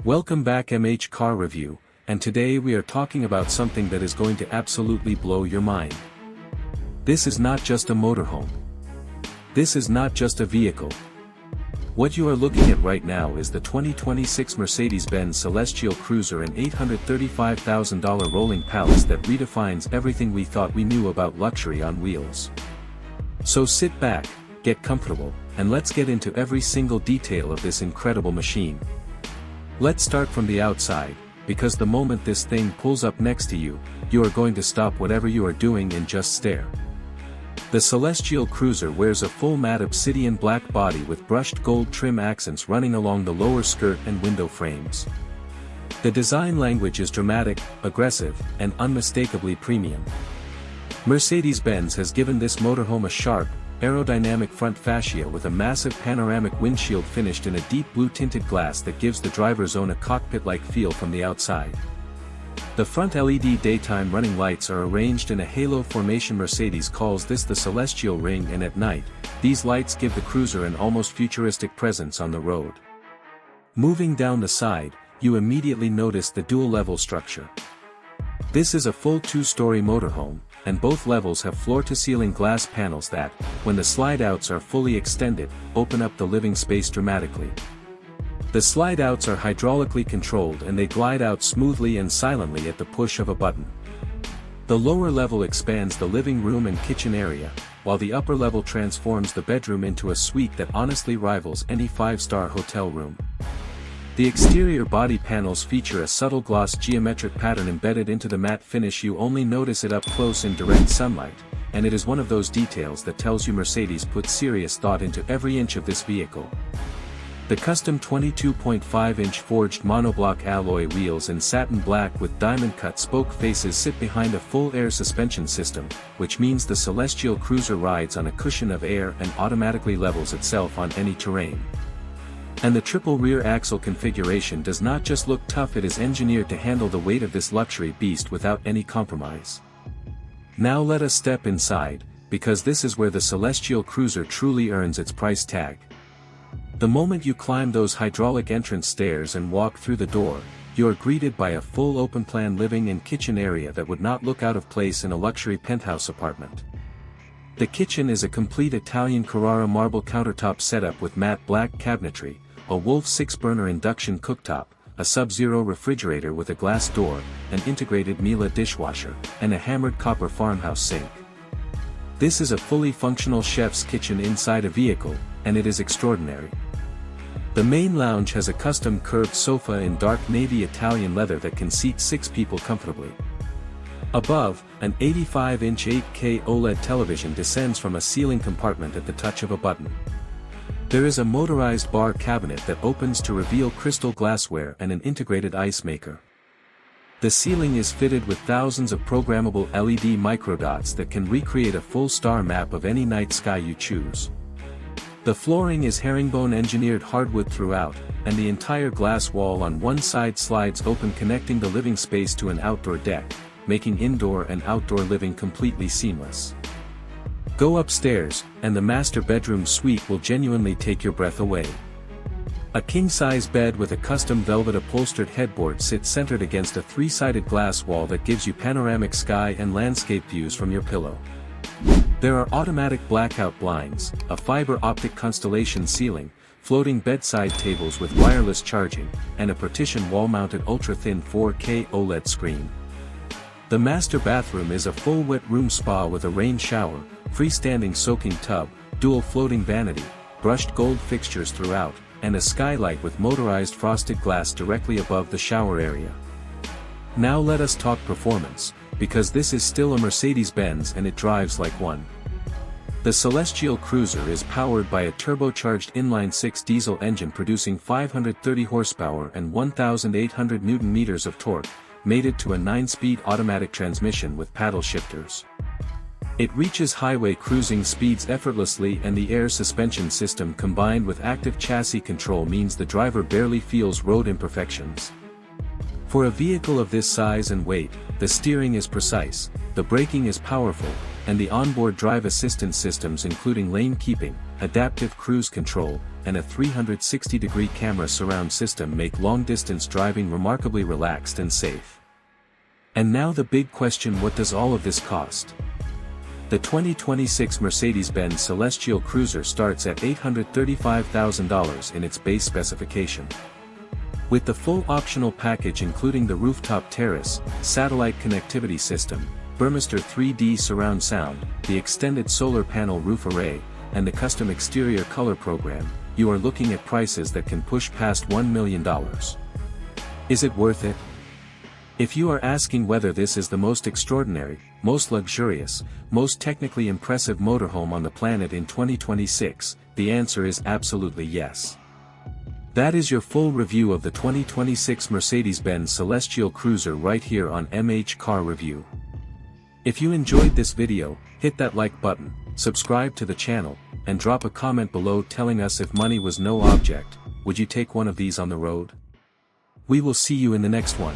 Welcome back MH Car Review, and today we are talking about something that is going to absolutely blow your mind. This is not just a motorhome. This is not just a vehicle. What you are looking at right now is the 2026 Mercedes-Benz Celestial Cruiser, an $835,000 rolling palace that redefines everything we thought we knew about luxury on wheels. So sit back, get comfortable, and let's get into every single detail of this incredible machine. Let's start from the outside, because the moment this thing pulls up next to you, you are going to stop whatever you are doing and just stare. The Celestial Cruiser wears a full matte obsidian black body with brushed gold trim accents running along the lower skirt and window frames. The design language is dramatic, aggressive, and unmistakably premium. Mercedes-Benz has given this motorhome a sharp, aerodynamic front fascia with a massive panoramic windshield finished in a deep blue tinted glass that gives the driver's zone a cockpit-like feel from the outside. The front LED daytime running lights are arranged in a halo formation. Mercedes calls this the Celestial Ring, and at night, these lights give the cruiser an almost futuristic presence on the road. Moving down the side, you immediately notice the dual-level structure. This is a full two-story motorhome, and both levels have floor-to-ceiling glass panels that, when the slide-outs are fully extended, open up the living space dramatically. The slide-outs are hydraulically controlled and they glide out smoothly and silently at the push of a button. The lower level expands the living room and kitchen area, while the upper level transforms the bedroom into a suite that honestly rivals any five-star hotel room. The exterior body panels feature a subtle gloss geometric pattern embedded into the matte finish. You only notice it up close in direct sunlight, and it is one of those details that tells you Mercedes put serious thought into every inch of this vehicle. The custom 22.5-inch forged monoblock alloy wheels in satin black with diamond-cut spoke faces sit behind a full air suspension system, which means the Celestial Cruiser rides on a cushion of air and automatically levels itself on any terrain. And the triple rear axle configuration does not just look tough, it is engineered to handle the weight of this luxury beast without any compromise. Now let us step inside, because this is where the Celestial Cruiser truly earns its price tag. The moment you climb those hydraulic entrance stairs and walk through the door, you are greeted by a full open-plan living and kitchen area that would not look out of place in a luxury penthouse apartment. The kitchen is a complete Italian Carrara marble countertop setup with matte black cabinetry, a Wolf 6-burner induction cooktop, a Sub-Zero refrigerator with a glass door, an integrated Miele dishwasher, and a hammered copper farmhouse sink. This is a fully functional chef's kitchen inside a vehicle, and it is extraordinary. The main lounge has a custom curved sofa in dark navy Italian leather that can seat 6 people comfortably. Above, an 85-inch 8K OLED television descends from a ceiling compartment at the touch of a button. There is a motorized bar cabinet that opens to reveal crystal glassware and an integrated ice maker. The ceiling is fitted with thousands of programmable LED microdots that can recreate a full star map of any night sky you choose. The flooring is herringbone engineered hardwood throughout, and the entire glass wall on one side slides open, connecting the living space to an outdoor deck, making indoor and outdoor living completely seamless. Go upstairs, and the master bedroom suite will genuinely take your breath away. A king-size bed with a custom velvet upholstered headboard sits centered against a 3-sided glass wall that gives you panoramic sky and landscape views from your pillow. There are automatic blackout blinds, a fiber optic constellation ceiling, floating bedside tables with wireless charging, and a partition wall-mounted ultra-thin 4K OLED screen. The master bathroom is a full wet room spa with a rain shower, freestanding soaking tub, dual floating vanity, brushed gold fixtures throughout, and a skylight with motorized frosted glass directly above the shower area. Now let us talk performance, because this is still a Mercedes-Benz and it drives like one. The Celestial Cruiser is powered by a turbocharged inline-6 diesel engine producing 530 horsepower and 1,800 Nm of torque, mated to a 9-speed automatic transmission with paddle shifters. It reaches highway cruising speeds effortlessly, and the air suspension system combined with active chassis control means the driver barely feels road imperfections. For a vehicle of this size and weight, the steering is precise, the braking is powerful, and the onboard drive assistance systems including lane keeping, adaptive cruise control, and a 360-degree camera surround system make long-distance driving remarkably relaxed and safe. And now the big question: what does all of this cost? The 2026 Mercedes-Benz Celestial Cruiser starts at $835,000 in its base specification. With the full optional package including the rooftop terrace, satellite connectivity system, Burmester 3D surround sound, the extended solar panel roof array, and the custom exterior color program, you are looking at prices that can push past $1 million. Is it worth it? If you are asking whether this is the most extraordinary, most luxurious, most technically impressive motorhome on the planet in 2026, the answer is absolutely yes. That is your full review of the 2026 Mercedes-Benz Celestial Cruiser right here on MH Car Review. If you enjoyed this video, hit that like button, subscribe to the channel, and drop a comment below telling us if money was no object, would you take one of these on the road? We will see you in the next one.